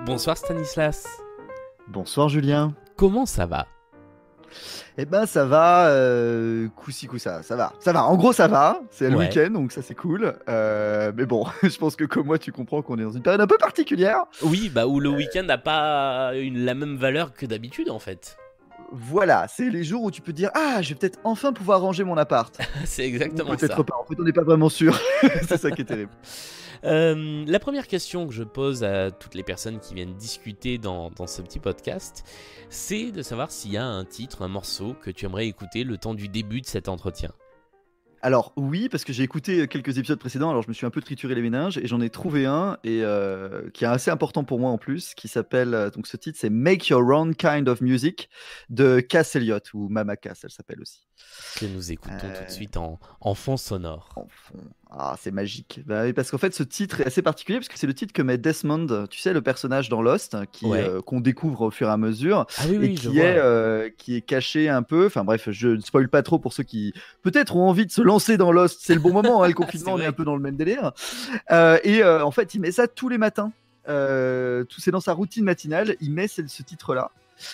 Bonsoir Stanislas, Bonsoir Julien. comment ça va? Eh ben ça va, coup-ci ça va. Ça va, en gros ça va, c'est le Ouais. week-end donc ça c'est cool. Mais bon, je pense que comme moi tu comprends qu'on est dans une période un peu particulière. Oui, bah où le week-end n'a pas la même valeur que d'habitude en fait. Voilà, c'est les jours où tu peux te dire ah je vais peut-être enfin pouvoir ranger mon appart. C'est Ou exactement peut-être ça. pas, en fait on n'est pas vraiment sûr. C'est ça qui est terrible. La première question que je pose à toutes les personnes qui viennent discuter dans ce petit podcast, c'est de savoir s'il y a un titre, un morceau que tu aimerais écouter le temps du début de cet entretien. Alors oui, parce que j'ai écouté quelques épisodes précédents, alors je me suis un peu trituré les méninges et j'en ai trouvé un et qui est assez important pour moi en plus, qui s'appelle donc ce titre c'est Make Your Own Kind of Music de Cass Elliot ou Mama Cass, elle s'appelle aussi. Que nous écoutons tout de Euh, suite en fond sonore. en fond. Ah, c'est magique. Bah oui, parce qu'en fait, ce titre est assez particulier parce que c'est le titre que met Desmond, tu sais, le personnage dans Lost, qui Ouais. qu'on découvre au fur et à mesure Ah oui, et oui, je vois. qui est caché un peu. Enfin bref, je ne spoil pas trop pour ceux qui peut-être ont envie de se lancer dans Lost. C'est le bon moment, hein, le C'est confinement, on est un vrai. peu dans le même délire. En fait, il met ça tous les matins. Tout c'est dans sa routine matinale. Il met ce titre-là.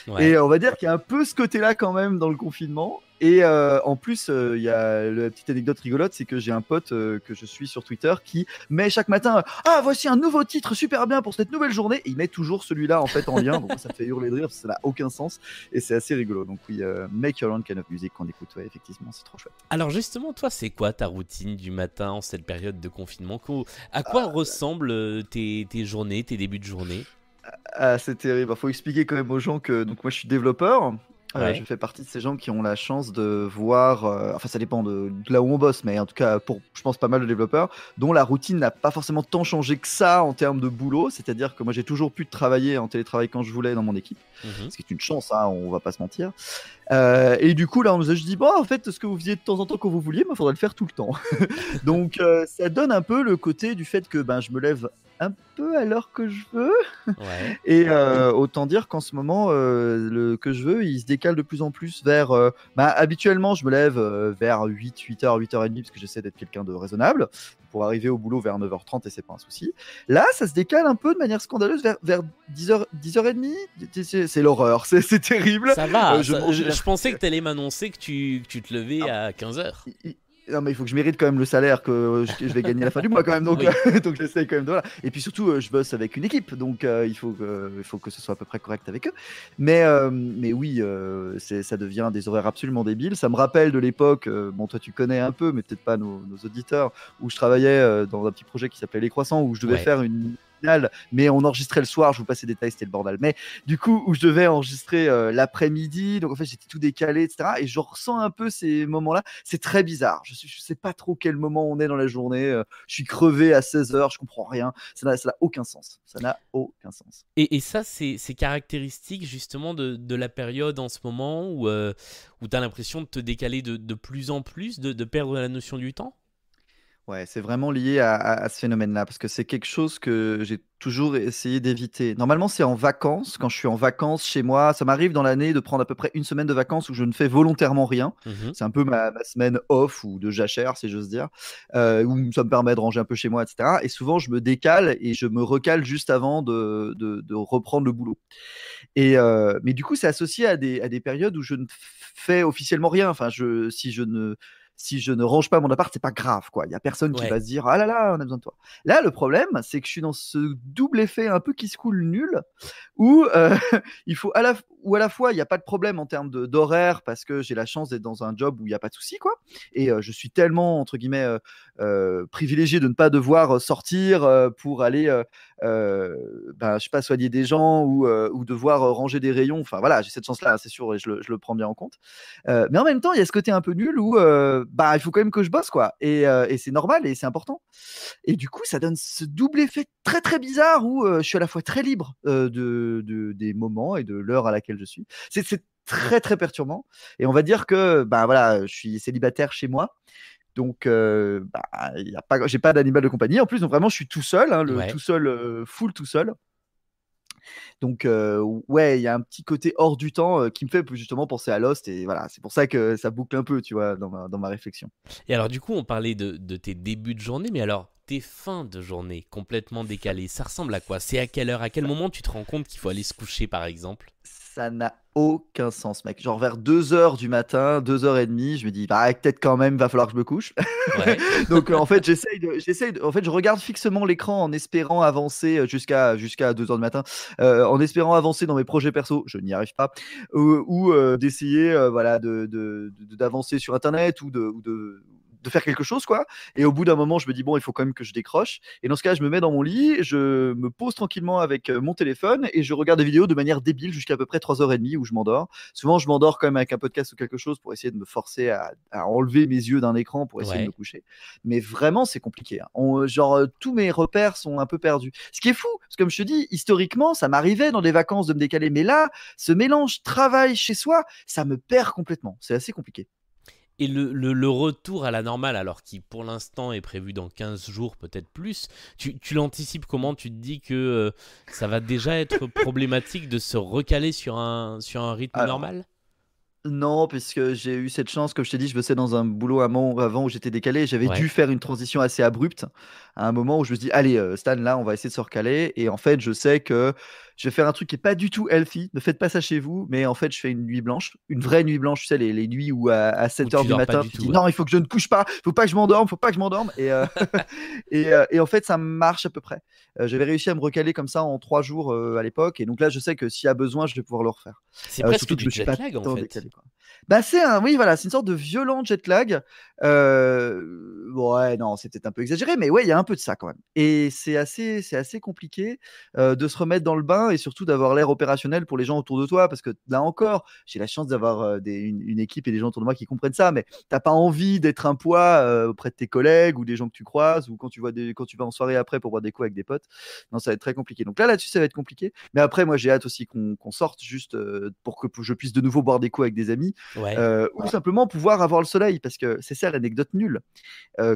Et Ouais. on va dire qu'il y a un peu ce côté-là quand même dans le confinement. Et en plus, il y a la petite anecdote rigolote, c'est que j'ai un pote que je suis sur Twitter qui met chaque matin ah voici un nouveau titre super bien pour cette nouvelle journée. Et il met toujours celui-là en fait en lien. Donc ça me fait hurler de rire parce que ça n'a aucun sens et c'est assez rigolo. Donc oui, Make Your Own Kind of Music qu'on écoute, ouais, effectivement, c'est trop chouette. Alors justement, toi, c'est quoi ta routine du matin en cette période de confinement? À quoi ressemblent tes journées, tes débuts de journée? Ah, c'est terrible. Il faut expliquer quand même aux gens que donc moi je suis développeur. Je Ouais. fais partie de ces gens qui ont la chance de voir, enfin ça dépend de là où on bosse, mais en tout cas pour, je pense, pas mal de développeurs, dont la routine n'a pas forcément tant changé que ça en termes de boulot. C'est-à-dire que moi j'ai toujours pu travailler en télétravail quand je voulais dans mon équipe, Mhm. ce qui est une chance, hein, on va pas se mentir. Et du coup là on nous a juste dit bon en fait ce que vous faisiez de temps en temps quand vous vouliez, il faudrait le faire tout le temps. Donc ça donne un peu le côté du fait que ben, je me lève un peu à l'heure que je veux. Ouais. Et autant dire qu'en ce moment, le que je veux, il se décale de plus en plus vers. Habituellement, je me lève vers 8h, 8h30, parce que j'essaie d'être quelqu'un de raisonnable, pour arriver au boulot vers 9h30 et c'est pas un souci. Là, ça se décale un peu de manière scandaleuse vers 10h, 10h30. C'est l'horreur, c'est terrible. Ça va. Je mange Je vers. pensais que t'allais m'annoncer que tu te levais Ah, à 15h. non, mais il faut que je mérite quand même le salaire que je vais gagner à la fin du mois quand même. Donc, Oui. donc j'essaie quand même de. Voilà. Et puis surtout, je bosse avec une équipe. Donc il faut que ce soit à peu près correct avec eux. Mais oui, ça devient des horaires absolument débiles. Ça me rappelle de l'époque, bon, toi tu connais un peu, mais peut-être pas nos auditeurs, où je travaillais dans un petit projet qui s'appelait Les Croissants, où je devais Ouais. faire une finale, mais on enregistrait le soir. Je vous passe les détails, c'était le bordel. Mais du coup, où je devais enregistrer l'après-midi. Donc en fait, j'étais tout décalé, etc. Et je ressens un peu ces moments-là. C'est très bizarre. Je sais pas trop quel moment on est dans la journée. Je suis crevé à 16h, je comprends rien. Ça n'a aucun sens. Ça n'a aucun sens. Et ça, c'est caractéristique justement de la période en ce moment où t'as l'impression de te décaler de plus en plus, de perdre la notion du temps? Ouais, c'est vraiment lié à ce phénomène-là, parce que c'est quelque chose que j'ai toujours essayé d'éviter. Normalement, c'est en vacances, quand je suis en vacances chez moi. Ça m'arrive dans l'année de prendre à peu près une semaine de vacances où je ne fais volontairement rien. Mhm. C'est un peu ma semaine off ou de jachère, si j'ose dire, où ça me permet de ranger un peu chez moi, etc. Et souvent, je me décale et je me recale juste avant de reprendre le boulot. Mais du coup, c'est associé à des périodes où je ne fais officiellement rien. Enfin, si je ne range pas mon appart, c'est pas grave, quoi. Il y a personne qui va Ouais. se dire ah là là, on a besoin de toi. Là, le problème, c'est que je suis dans ce double effet un peu qui se coule nul, où il faut à la fois il n'y a pas de problème en termes d'horaire parce que j'ai la chance d'être dans un job où il n'y a pas de souci, quoi. Et je suis tellement entre guillemets privilégié de ne pas devoir sortir pour aller je sais pas, soigner des gens ou devoir ranger des rayons. Enfin voilà, j'ai cette chance-là, hein, c'est sûr, et je le prends bien en compte. Mais en même temps, il y a ce côté un peu nul où il faut quand même que je bosse, quoi. Et c'est normal et c'est important. Et du coup, ça donne ce double effet très très bizarre où je suis à la fois très libre des moments et de l'heure à laquelle je suis. C'est très très perturbant. Et on va dire que voilà, je suis célibataire chez moi. Donc, y a pas, j'ai pas d'animal de compagnie. En plus, donc vraiment, je suis tout seul, hein, le tout Ouais. seul, full tout seul. Donc, ouais, il y a un petit côté hors du temps qui me fait justement penser à Lost. Et voilà, c'est pour ça que ça boucle un peu, tu vois, dans ma réflexion. Et alors du coup, on parlait de tes débuts de journée, mais alors tes fins de journée complètement décalées, ça ressemble à quoi? C'est à quelle heure? À quel moment tu te rends compte qu'il faut aller se coucher, par exemple? Ça n'a aucun sens, mec. Genre vers 2 h du matin, 2 h 30, je me dis, bah, peut-être quand même, va falloir que je me couche. Ouais. Donc, en fait, en fait, je regarde fixement l'écran en espérant avancer jusqu'à 2 h du matin, en espérant avancer dans mes projets perso. Je n'y arrive pas. Ou d'essayer, voilà, d'avancer sur Internet ou de faire quelque chose, quoi. Et au bout d'un moment, je me dis, bon, il faut quand même que je décroche. Et dans ce cas, je me mets dans mon lit, je me pose tranquillement avec mon téléphone et je regarde des vidéos de manière débile jusqu'à peu près 3 h 30 où je m'endors. Souvent, je m'endors quand même avec un podcast ou quelque chose pour essayer de me forcer à enlever mes yeux d'un écran pour essayer de me Ouais. coucher. Mais vraiment, c'est compliqué, hein. Tous mes repères sont un peu perdus. Ce qui est fou, parce que comme je te dis, historiquement, ça m'arrivait dans des vacances de me décaler. Mais là, ce mélange travail chez soi, ça me perd complètement. C'est assez compliqué. Et le retour à la normale, alors qui pour l'instant est prévu dans 15 jours, peut-être plus, tu l'anticipes comment? Tu te dis que ça va déjà être problématique de se recaler sur un rythme Alors, normal? non, puisque j'ai eu cette chance, comme je t'ai dit, je bossais dans un boulot avant où j'étais décalé. J'avais dû Ouais. faire une transition assez abrupte à un moment où je me dis, allez, Stan, là, on va essayer de se recaler. Et en fait, je sais que je vais faire un truc qui est pas du tout healthy. Ne faites pas ça chez vous. Mais en fait, je fais une nuit blanche, une vraie nuit blanche. Tu sais, les nuits où à Ou 7 h tu du dors pas matin, du tu tout, dis, ouais. non, il faut que je ne couche pas. Faut pas que je m'endorme. Faut pas que je m'endorme. Et en fait, ça marche à peu près. J'avais réussi à me recaler comme ça en 3 jours à l'époque. Et donc là, je sais que s'il y a besoin, je vais pouvoir le refaire. C'est presque Surtout que je du me suis jet pas lag en tant fait. décalé, quoi. Bah, oui, voilà, c'est une sorte de violent jet lag. Ouais, non, c'est peut-être un peu exagéré, mais ouais, il y a un peu de ça quand même. Et c'est assez compliqué de se remettre dans le bain et surtout d'avoir l'air opérationnel pour les gens autour de toi, parce que là encore, j'ai la chance d'avoir une équipe et des gens autour de moi qui comprennent ça, mais t'as pas envie d'être un poids auprès de tes collègues ou des gens que tu croises ou quand tu vas en soirée après pour boire des coups avec des potes. Non, ça va être très compliqué. Donc là-dessus, ça va être compliqué. Mais après, moi, j'ai hâte aussi qu'on sorte juste pour que je puisse de nouveau boire des coups avec des amis Ouais. ou simplement pouvoir avoir le soleil, parce que c'est ça l'anecdote nulle.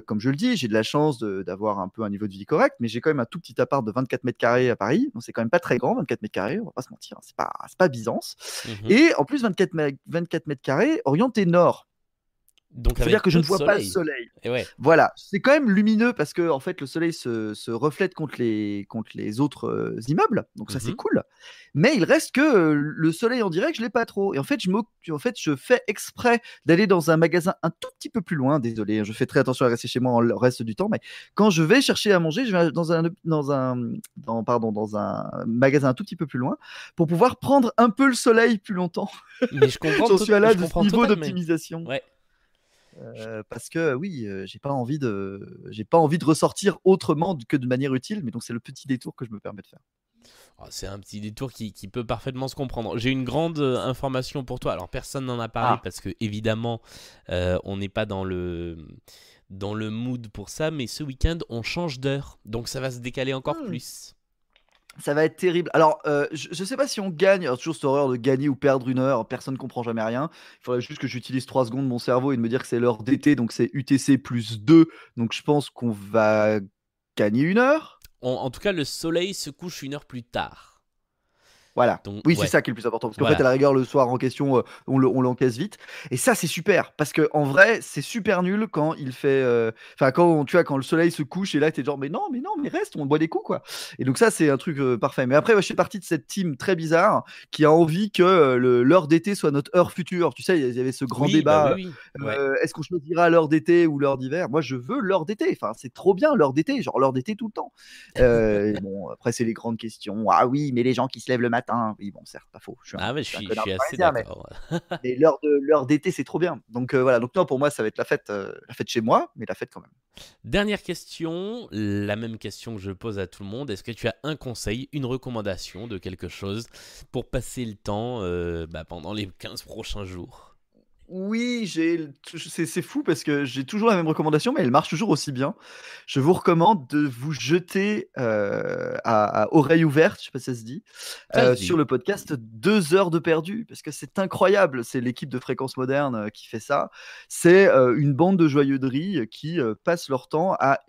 Comme je le dis, j'ai de la chance d'avoir un peu un niveau de vie correct, mais j'ai quand même un tout petit appart de 24 mètres carrés à Paris, donc c'est quand même pas très grand, 24 mètres carrés, on va pas se mentir, hein, c'est pas Byzance. Mhm. Et en plus, 24 mètres carrés orienté nord. Donc C'est-à-dire avec que je peu ne de vois pas le soleil. soleil. Et ouais. Voilà, c'est quand même lumineux parce que en fait le soleil se reflète contre les autres immeubles, donc ça c'est Mhm. cool. Mais il reste que le soleil en direct, je l'ai pas trop. Et en fait, je fais exprès d'aller dans un magasin un tout petit peu plus loin. Désolé, hein, je fais très attention à rester chez moi le reste du temps, mais quand je vais chercher à manger, je vais dans un magasin un tout petit peu plus loin pour pouvoir prendre un peu le soleil plus longtemps. Mais je comprends, J'en suis à là je de ce comprends niveau totalement. d'optimisation. Ouais. Parce que oui, j'ai pas envie de ressortir autrement que de manière utile, mais donc c'est le petit détour que je me permets de faire. Oh, c'est un petit détour qui peut parfaitement se comprendre. J'ai une grande information pour toi. Alors personne n'en a parlé Ah, parce que évidemment on n'est pas dans le mood pour ça, mais ce week-end on change d'heure, donc ça va se décaler encore hmm, plus. ça va être terrible. Alors, je sais pas si on gagne. Alors, toujours cette horreur de gagner ou perdre une heure. Personne ne comprend jamais rien. Il faudrait juste que j'utilise 3 secondes de mon cerveau et de me dire que c'est l'heure d'été, donc c'est UTC plus 2. Donc je pense qu'on va gagner une heure. En tout cas, le soleil se couche une heure plus tard. Voilà. Donc Oui, c'est ouais, ça qui est le plus important. Parce qu'en fait, à voilà. la rigueur, le soir en question, on l'encaisse vite. Et ça, c'est super. Parce que en vrai, c'est super nul quand il fait. Enfin, tu vois, quand le soleil se couche et là, t'es genre, mais non, mais reste, on boit des coups, quoi. Et donc, ça, c'est un truc parfait. Mais après, ouais, je fais partie de cette team très bizarre qui a envie que l'heure d'été soit notre heure future. Tu sais, il y avait ce grand Oui, bah oui, débat. oui. Ouais. Est-ce qu'on choisira l'heure d'été ou l'heure d'hiver? Moi, je veux l'heure d'été. Enfin, c'est trop bien l'heure d'été. Genre, l'heure d'été tout le temps. Bon, après, c'est les grandes questions. Ah oui, mais les gens qui se lèvent le matin. Oui, bon, certes, pas faux. Je suis un, Ah ouais, je suis un je connard suis assez parisien, mais, d'accord. mais l'heure d'été, c'est trop bien. Donc voilà. Donc non, pour moi, ça va être la fête chez moi, mais la fête quand même. Dernière question, la même question que je pose à tout le monde. Est-ce que tu as un conseil, une recommandation de quelque chose pour passer le temps pendant les 15 prochains jours? Oui, c'est fou parce que j'ai toujours la même recommandation, mais elle marche toujours aussi bien. Je vous recommande de vous jeter à oreille ouverte, je sais pas si ça se dit, Ça se sur dit. le podcast 2 heures de perdu, parce que c'est incroyable. C'est l'équipe de Fréquence Moderne qui fait ça. C'est une bande de joyeux de riz qui passent leur temps à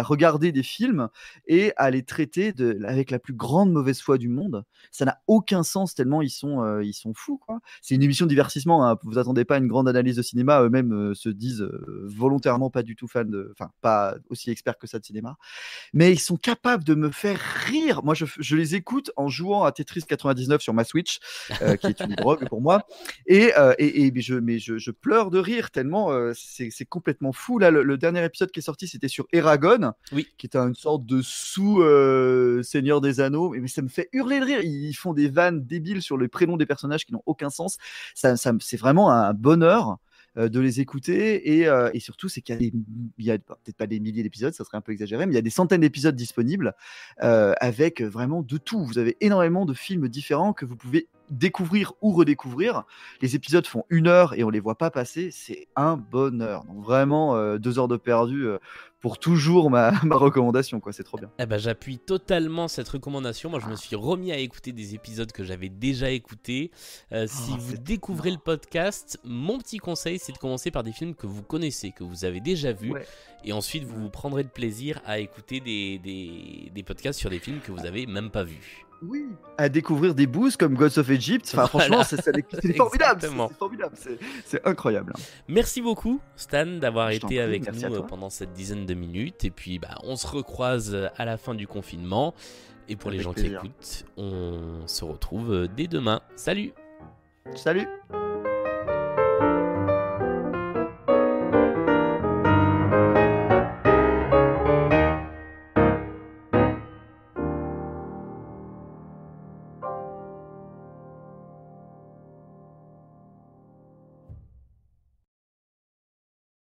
regarder des films et à les traiter avec la plus grande mauvaise foi du monde. Ça n'a aucun sens tellement ils sont fous, quoi. C'est une émission de divertissement, hein. Vous attendez pas à une grande analyse de cinéma, eux-mêmes se disent volontairement pas du tout fans pas aussi experts que ça de cinéma, mais ils sont capables de me faire rire. Moi, je les écoute en jouant à Tetris 99 sur ma Switch, qui est une drogue pour moi, mais je pleure de rire tellement c'est complètement fou. Là, le dernier épisode qui est sorti, c'était sur Eragon, qui est une sorte de sous-Seigneur des Anneaux, mais ça me fait hurler de rire. Ils font des vannes débiles sur les prénoms des personnages qui n'ont aucun sens. C'est vraiment un bonheur de les écouter, et surtout c'est qu'il y a peut-être pas des milliers d'épisodes, ça serait un peu exagéré, mais il y a des centaines d'épisodes disponibles avec vraiment de tout. Vous avez énormément de films différents que vous pouvez découvrir ou redécouvrir. Les épisodes font 1 heure et on les voit pas passer, c'est un bonheur. Donc vraiment 2 heures de perdu pour toujours ma recommandation, quoi. C'est trop bien. Eh ben, j'appuie totalement cette recommandation. Moi, je me suis remis à écouter des épisodes que j'avais déjà écoutés. Si vous découvrez le podcast, mon petit conseil, c'est de commencer par des films que vous connaissez, que vous avez déjà vus. Ouais. Et ensuite, vous prendrez le plaisir à écouter des podcasts sur des films que vous avez même pas vus. Oui, à découvrir des boosts comme Gods of Egypt. Enfin, franchement, c'est formidable. C'est formidable. C'est incroyable. Merci beaucoup, Stan, d'avoir été avec nous pendant cette dizaine de minutes. Et puis, on se recroise à la fin du confinement. Et pour les gens qui écoutent, on se retrouve dès demain. Salut! Salut!